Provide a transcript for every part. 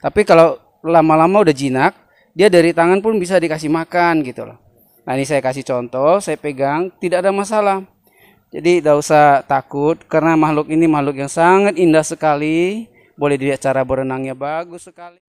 Tapi kalau lama-lama udah jinak, dia dari tangan pun bisa dikasih makan gitu loh. Nah ini saya kasih contoh, saya pegang, tidak ada masalah. Jadi tidak usah takut karena makhluk ini makhluk yang sangat indah sekali. Boleh dilihat cara berenangnya bagus sekali.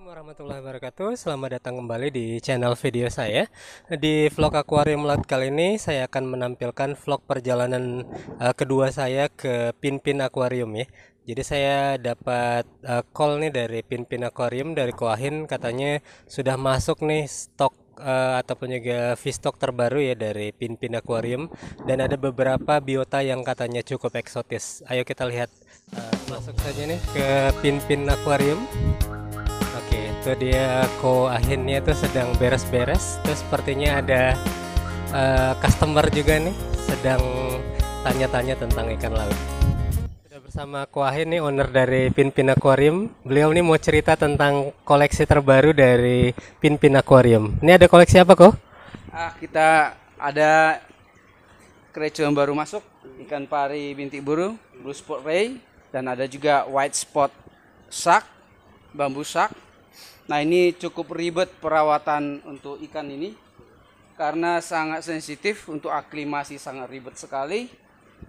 Warahmatullahi wabarakatuh. Selamat datang kembali di channel video saya. Di vlog Aquarium Laut kali ini saya akan menampilkan vlog perjalanan kedua saya ke Pinpin Aquarium ya. Jadi saya dapat call nih dari Pinpin Aquarium dari Koahin, katanya sudah masuk nih stok ataupun juga fish stock terbaru ya dari Pinpin Aquarium, dan ada beberapa biota yang katanya cukup eksotis. Ayo kita lihat, masuk saja nih ke Pinpin Aquarium. Oke, itu dia Koahinnya tuh sedang beres-beres. Terus sepertinya ada customer juga nih sedang tanya-tanya tentang ikan laut. Sudah bersama Koahin nih, owner dari Pinpin Aquarium. Beliau nih mau cerita tentang koleksi terbaru dari Pinpin Aquarium. Ini ada koleksi apa kok? Kita ada creature yang baru masuk, ikan pari bintik buru, blue spot ray, dan ada juga white spot shark, bambu shark. Nah ini cukup ribet perawatan untuk ikan ini karena sangat sensitif, untuk aklimasi sangat ribet sekali.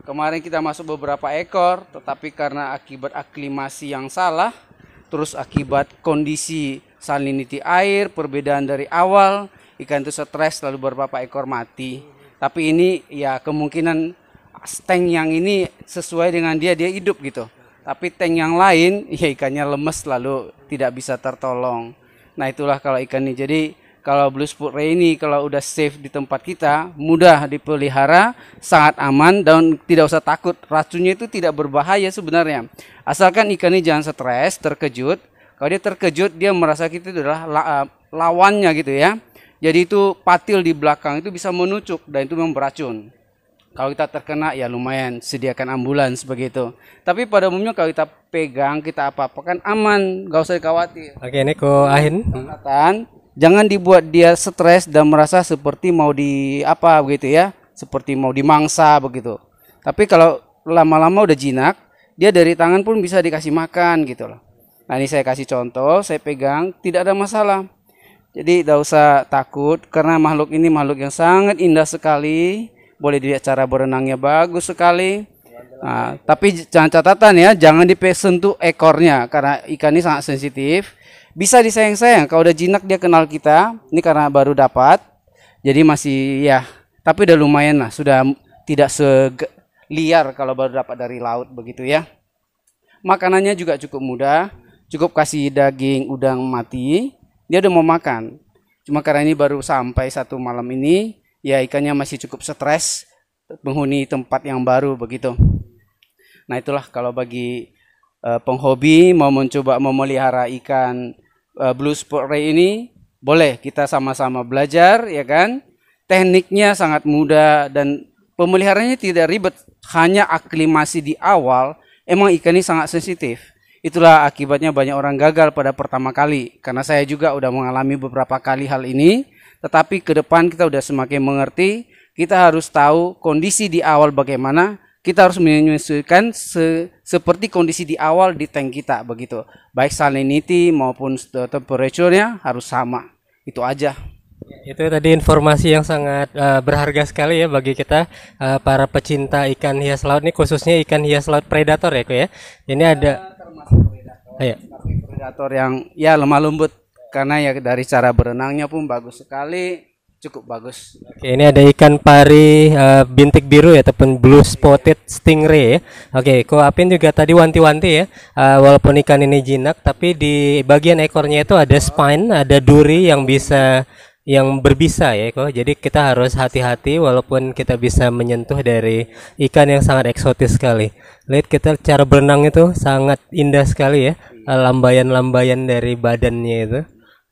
Kemarin kita masuk beberapa ekor, tetapi karena akibat aklimasi yang salah, terus akibat kondisi salinity air, perbedaan dari awal, ikan itu stres lalu beberapa ekor mati. Tapi ini ya kemungkinan tank yang ini sesuai dengan dia hidup gitu. Tapi tank yang lain, ya ikannya lemes lalu tidak bisa tertolong. Nah itulah kalau ikan ini. Jadi kalau blue spot ray ini kalau udah safe di tempat kita, mudah dipelihara, sangat aman dan tidak usah takut. Racunnya itu tidak berbahaya sebenarnya. Asalkan ikan ini jangan stres, terkejut. Kalau dia terkejut, dia merasa kita itu adalah lawannya gitu ya. Jadi itu patil di belakang itu bisa menucuk dan itu memang beracun. Kalau kita terkena ya lumayan, sediakan ambulans begitu. Tapi pada umumnya kalau kita pegang, kita apa-apakan aman, gak usah khawatir. Oke, ini Koahin. Jangan dibuat dia stres dan merasa seperti mau di apa begitu ya, seperti mau dimangsa begitu. Tapi kalau lama-lama udah jinak, dia dari tangan pun bisa dikasih makan gitu loh. Nah ini saya kasih contoh, saya pegang, tidak ada masalah. Jadi tidak usah takut karena makhluk ini makhluk yang sangat indah sekali. Boleh dilihat cara berenangnya bagus sekali. Nah, tapi jangan catatan ya, jangan sentuh ekornya karena ikan ini sangat sensitif. Bisa disayang-sayang, kalau udah jinak dia kenal kita. Ini karena baru dapat, jadi masih ya. Tapi udah lumayan lah, sudah tidak liar kalau baru dapat dari laut begitu ya. Makanannya juga cukup mudah, cukup kasih daging udang mati, dia udah mau makan. Cuma karena ini baru sampai satu malam ini, ya ikannya masih cukup stres menghuni tempat yang baru begitu. Nah itulah kalau bagi penghobi mau mencoba memelihara ikan blue spot ray ini, boleh kita sama-sama belajar ya kan. Tekniknya sangat mudah dan pemeliharanya tidak ribet, hanya aklimasi di awal. Emang ikan ini sangat sensitif. Itulah akibatnya banyak orang gagal pada pertama kali, karena saya juga udah mengalami beberapa kali hal ini. Tetapi ke depan kita udah semakin mengerti, kita harus tahu kondisi di awal bagaimana, kita harus menyesuaikan seperti kondisi di awal di tank kita begitu. Baik salinity maupun temperature-nya harus sama. Itu aja. Itu tadi informasi yang sangat berharga sekali ya bagi kita para pecinta ikan hias laut nih, khususnya ikan hias laut predator ya, Ko ya. Ini ada Termasuk predator, tapi predator yang ya lemah lembut. karena ya dari cara berenangnya pun bagus sekali, cukup bagus. Oke, ini ada ikan pari bintik biru ya, ataupun blue spotted stingray ya. Oke, Ko Apin juga tadi wanti-wanti ya, walaupun ikan ini jinak, tapi di bagian ekornya itu ada spine, ada duri yang berbisa ya, Ko. Jadi kita harus hati-hati walaupun kita bisa menyentuh dari ikan yang sangat eksotis sekali. Lihat kita cara berenang itu sangat indah sekali ya, lambayan-lambayan dari badannya itu.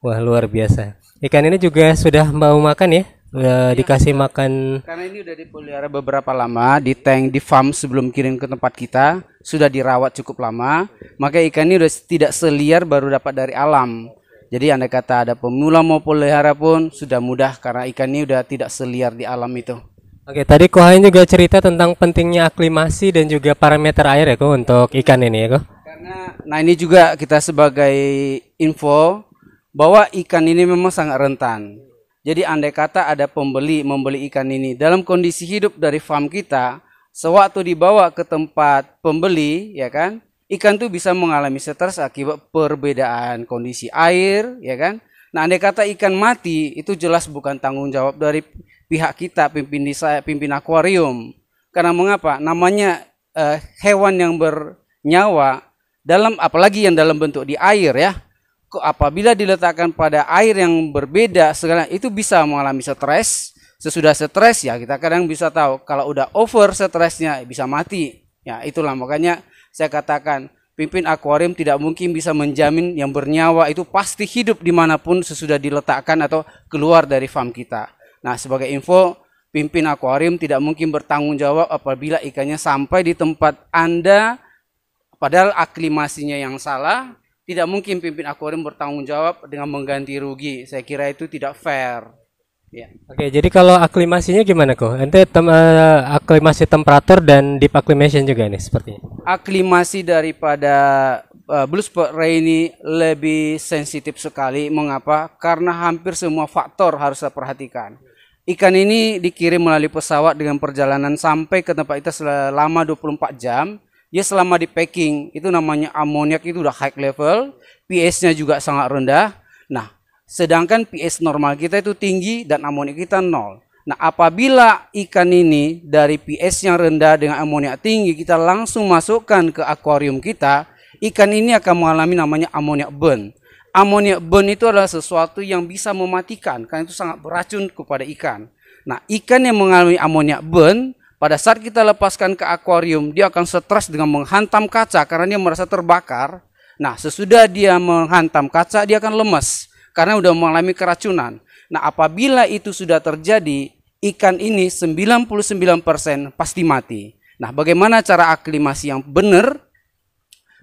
Wah, luar biasa. Ikan ini juga sudah mau makan ya? Udah dikasih makan. Karena ini udah dipelihara beberapa lama di tank di farm sebelum kirim ke tempat kita, sudah dirawat cukup lama, maka ikan ini udah tidak seliar baru dapat dari alam. Jadi andai kata ada pemula mau pelihara pun sudah mudah karena ikan ini udah tidak seliar di alam itu. Oke, tadi Kohain juga cerita tentang pentingnya aklimasi dan juga parameter air ya, Ko, untuk ikan ini ya, Ko. Nah ini juga kita sebagai info bahwa ikan ini memang sangat rentan. Jadi andai kata ada membeli ikan ini dalam kondisi hidup dari farm kita, sewaktu dibawa ke tempat pembeli, ya kan, ikan tuh bisa mengalami stres akibat perbedaan kondisi air, ya kan. Nah andai kata ikan mati, itu jelas bukan tanggung jawab dari pihak kita, pimpin akuarium. Karena mengapa? Namanya hewan yang bernyawa, apalagi yang dalam bentuk di air ya. Apabila diletakkan pada air yang berbeda segala itu bisa mengalami stres. Sesudah stres ya kita kadang bisa tahu kalau udah over stresnya bisa mati. Ya itulah makanya saya katakan pimpin akuarium tidak mungkin bisa menjamin yang bernyawa itu pasti hidup dimanapun sesudah diletakkan atau keluar dari farm kita. Nah sebagai info, pimpin akuarium tidak mungkin bertanggung jawab apabila ikannya sampai di tempat Anda padahal aklimasinya yang salah. Tidak mungkin pimpin akuarium bertanggung jawab dengan mengganti rugi. Saya kira itu tidak fair. Ya. Oke, jadi kalau aklimasinya gimana, Ko? Ente aklimasi temperatur dan deep acclimation juga nih sepertinya. Aklimasi daripada blue spot ray ini lebih sensitif sekali. Mengapa? Karena hampir semua faktor harus saya perhatikan. Ikan ini dikirim melalui pesawat dengan perjalanan sampai ke tempat kita selama 24 jam. Dia selama di packing itu namanya amoniak itu udah high level, pH-nya juga sangat rendah. Nah, sedangkan pH normal kita itu tinggi dan amoniak kita 0. Nah, apabila ikan ini dari pH yang rendah dengan amoniak tinggi kita langsung masukkan ke akuarium kita, ikan ini akan mengalami namanya amoniak burn. Amoniak burn itu adalah sesuatu yang bisa mematikan karena itu sangat beracun kepada ikan. Nah, ikan yang mengalami amoniak burn pada saat kita lepaskan ke akuarium, dia akan stres dengan menghantam kaca karena dia merasa terbakar. Nah, sesudah dia menghantam kaca, dia akan lemas karena sudah mengalami keracunan. Nah, apabila itu sudah terjadi, ikan ini 99% pasti mati. Nah, bagaimana cara aklimasi yang benar?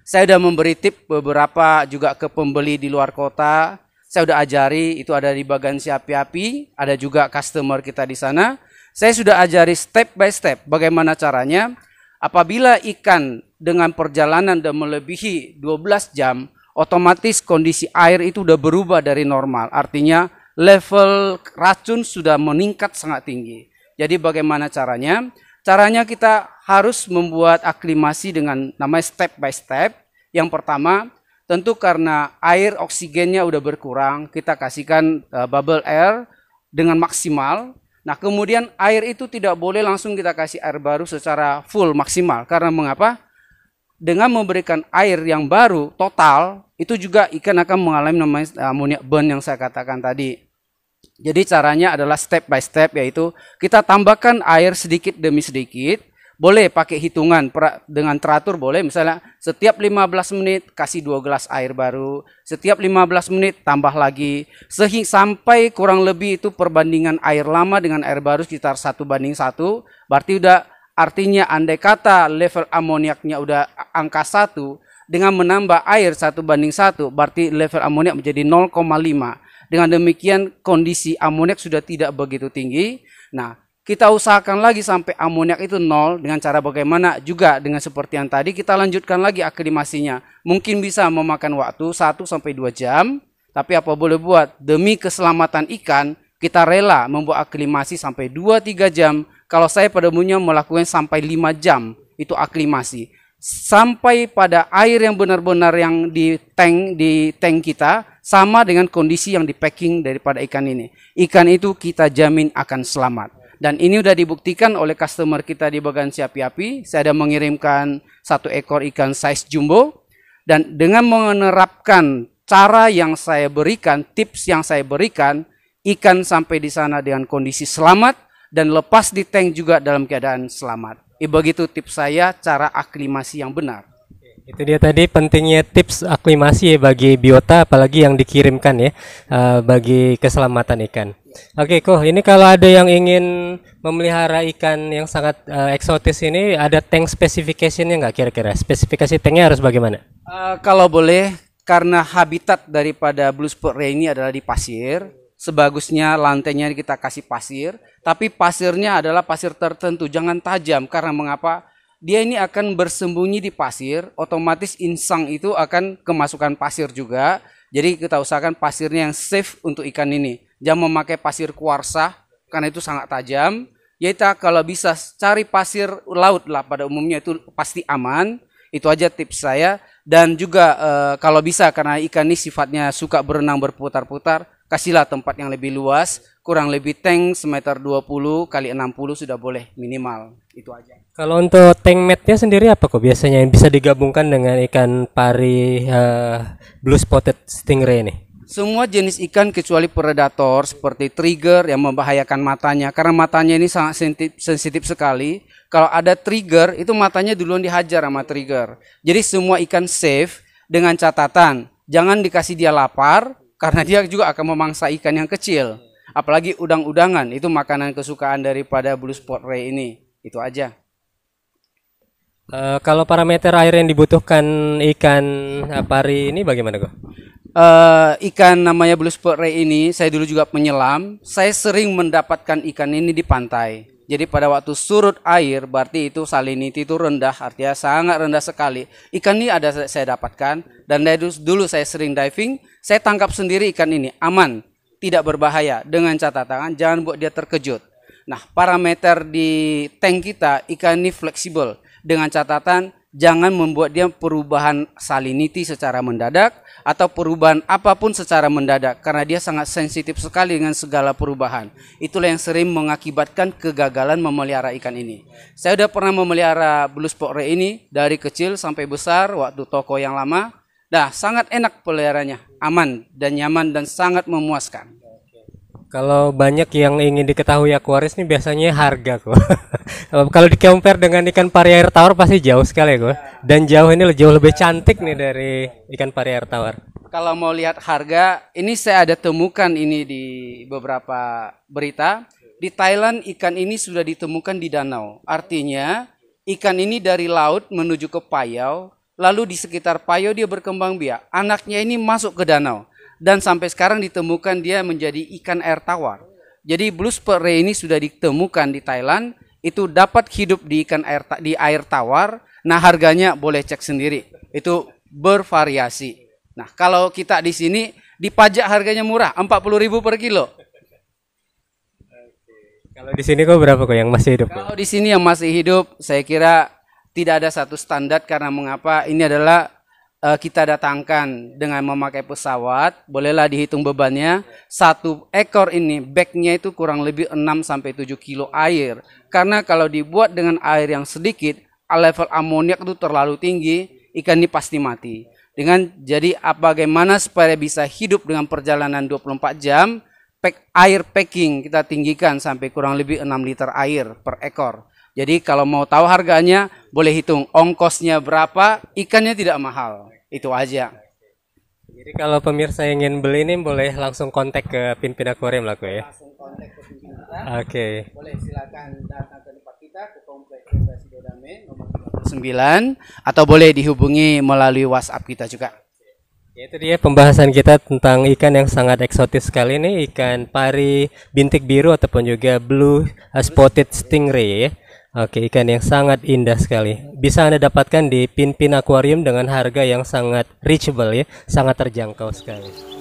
Saya sudah memberi tip beberapa juga ke pembeli di luar kota. Saya sudah ajari, itu ada di Bagansi Api-Api, ada juga customer kita di sana. Saya sudah ajari step by step bagaimana caranya. Apabila ikan dengan perjalanan dan melebihi 12 jam, otomatis kondisi air itu sudah berubah dari normal. Artinya level racun sudah meningkat sangat tinggi. Jadi bagaimana caranya? Caranya kita harus membuat aklimasi dengan namanya step by step. Yang pertama, tentu karena air oksigennya udah berkurang, kita kasihkan bubble air dengan maksimal. Nah, kemudian air itu tidak boleh langsung kita kasih air baru secara full maksimal. Karena mengapa? Dengan memberikan air yang baru total, itu juga ikan akan mengalami namanya amoniak burn yang saya katakan tadi. Jadi caranya adalah step by step, yaitu kita tambahkan air sedikit demi sedikit. Boleh pakai hitungan dengan teratur, boleh misalnya setiap 15 menit kasih 2 gelas air baru, setiap 15 menit tambah lagi, sampai kurang lebih itu perbandingan air lama dengan air baru sekitar 1:1, berarti udah artinya andai kata level amoniaknya udah angka 1, dengan menambah air 1:1, berarti level amoniak menjadi 0,5. Dengan demikian kondisi amoniak sudah tidak begitu tinggi. Nah, kita usahakan lagi sampai amoniak itu 0 dengan cara bagaimana juga dengan seperti yang tadi kita lanjutkan lagi aklimasinya. Mungkin bisa memakan waktu 1-2 jam, tapi apa boleh buat demi keselamatan ikan kita rela membuat aklimasi sampai 2-3 jam. Kalau saya pada umumnya melakukan sampai 5 jam itu aklimasi. sampai pada air yang benar-benar yang di tank kita sama dengan kondisi yang di packing daripada ikan ini. Ikan itu kita jamin akan selamat. Dan ini sudah dibuktikan oleh customer kita di Bagansi Api-Api. Saya ada mengirimkan 1 ekor ikan size jumbo. Dan dengan menerapkan cara yang saya berikan, tips yang saya berikan, ikan sampai di sana dengan kondisi selamat dan lepas di tank juga dalam keadaan selamat. Begitu tips saya cara aklimasi yang benar. Itu dia tadi pentingnya tips aklimasi ya bagi biota, apalagi yang dikirimkan ya, bagi keselamatan ikan. Oke, Ko, ini kalau ada yang ingin memelihara ikan yang sangat eksotis ini, ada tank specification-nya nggak kira-kira? Spesifikasi tanknya harus bagaimana? Kalau boleh, karena habitat daripada blue spot ray ini adalah di pasir, sebagusnya lantainya kita kasih pasir, tapi pasirnya adalah pasir tertentu, jangan tajam. Karena mengapa? Dia ini akan bersembunyi di pasir, otomatis insang itu akan kemasukan pasir juga. Jadi kita usahakan pasirnya yang safe untuk ikan ini. Jangan memakai pasir kuarsa, karena itu sangat tajam. Kita kalau bisa cari pasir laut lah, pada umumnya itu pasti aman. Itu aja tips saya. Dan juga kalau bisa, karena ikan ini sifatnya suka berenang berputar-putar, kasihlah tempat yang lebih luas, kurang lebih tank semeter 20 kali 60 sudah boleh minimal. Itu aja. Kalau untuk tank matnya sendiri apa kok biasanya yang bisa digabungkan dengan ikan pari blue spotted stingray ini? Semua jenis ikan kecuali predator seperti trigger yang membahayakan matanya, karena matanya ini sangat sensitif sekali. Kalau ada trigger itu matanya duluan dihajar sama trigger. Jadi semua ikan safe dengan catatan jangan dikasih dia lapar, karena dia juga akan memangsa ikan yang kecil. Apalagi udang-udangan, itu makanan kesukaan daripada blue spot ray ini. Itu aja. Kalau parameter air yang dibutuhkan ikan pari ini bagaimana kok? Ikan namanya blue spot ray ini, saya dulu juga penyelam. Saya sering mendapatkan ikan ini di pantai. Jadi pada waktu surut air, berarti itu salinity itu rendah, artinya sangat rendah sekali. Ikan ini ada saya dapatkan, dan dari dulu saya sering diving, saya tangkap sendiri ikan ini, aman, tidak berbahaya, dengan catatan jangan buat dia terkejut. Nah, parameter di tank kita, ikan ini fleksibel, dengan catatan jangan membuat dia perubahan salinity secara mendadak, atau perubahan apapun secara mendadak, karena dia sangat sensitif sekali dengan segala perubahan. Itulah yang sering mengakibatkan kegagalan memelihara ikan ini. Saya sudah pernah memelihara blue spot ray ini dari kecil sampai besar waktu toko yang lama. Nah, sangat enak peliharaannya, aman dan nyaman dan sangat memuaskan. Kalau banyak yang ingin diketahui akuaris ini biasanya harga kok. Kalau di-compare dengan ikan pari air tawar pasti jauh sekali kok. Dan jauh ini jauh lebih cantik nih dari ikan pari air tawar. Kalau mau lihat harga, ini saya ada temukan ini di beberapa berita. Di Thailand ikan ini sudah ditemukan di danau. Artinya ikan ini dari laut menuju ke payau, lalu di sekitar payau dia berkembang biak. Anaknya ini masuk ke danau. Dan sampai sekarang ditemukan dia menjadi ikan air tawar. Jadi blue spot ray ini sudah ditemukan di Thailand, itu dapat hidup di air tawar. Nah, harganya boleh cek sendiri. Itu bervariasi. Nah, kalau kita di sini dipajak harganya murah, 40.000 per kilo. Kalau di sini kok berapa kok yang masih hidup? Kalau di sini yang masih hidup, saya kira tidak ada satu standar, karena mengapa? Ini adalah kita datangkan dengan memakai pesawat, bolehlah dihitung bebannya. 1 ekor ini bagnya itu kurang lebih 6-7 kilo air. Karena kalau dibuat dengan air yang sedikit, level amoniak itu terlalu tinggi, ikan ini pasti mati. Jadi bagaimana supaya bisa hidup dengan perjalanan 24 jam, air packing kita tinggikan sampai kurang lebih 6 liter air per ekor. Jadi kalau mau tahu harganya, boleh hitung ongkosnya berapa, ikannya tidak mahal. Itu aja. Jadi kalau pemirsa ingin beli ini boleh langsung kontak ke Pinpin Aquarium lah kok ya. Langsung kontak ke Pinpin kita. Oke. Boleh silakan datang ke tempat kita ke Komplek Invasi Dodame nomor 39, atau boleh dihubungi melalui WhatsApp kita juga. Ya, itu dia pembahasan kita tentang ikan yang sangat eksotis sekali ini, ikan pari bintik biru ataupun juga blue spotted stingray ya. Oke, ikan yang sangat indah sekali. Bisa Anda dapatkan di Pinpin Aquarium dengan harga yang sangat reachable ya, sangat terjangkau sekali.